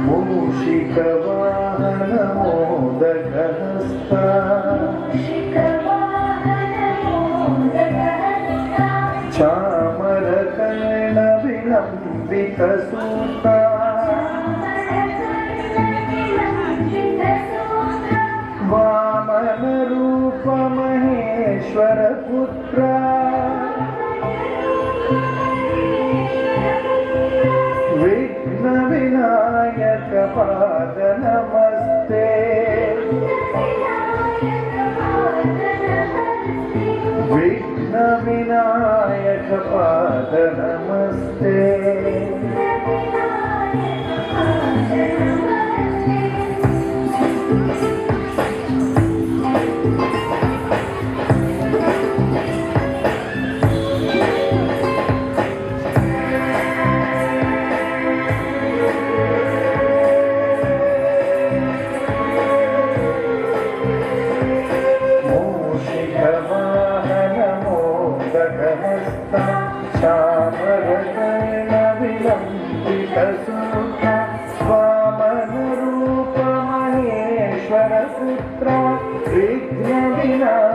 मूषिकवाहन मोदकहस्ता चामरकर्ण विलम्बितसूता वामनरूप महेश्वर पुत्रा विघ्न विनायक पाद नमस्ते विघ्न विनायक पाद नमस्ते चामरकर्ण विलम्बितसूता वामनरूप महेश्वर पुत्रा विघ्न विनायक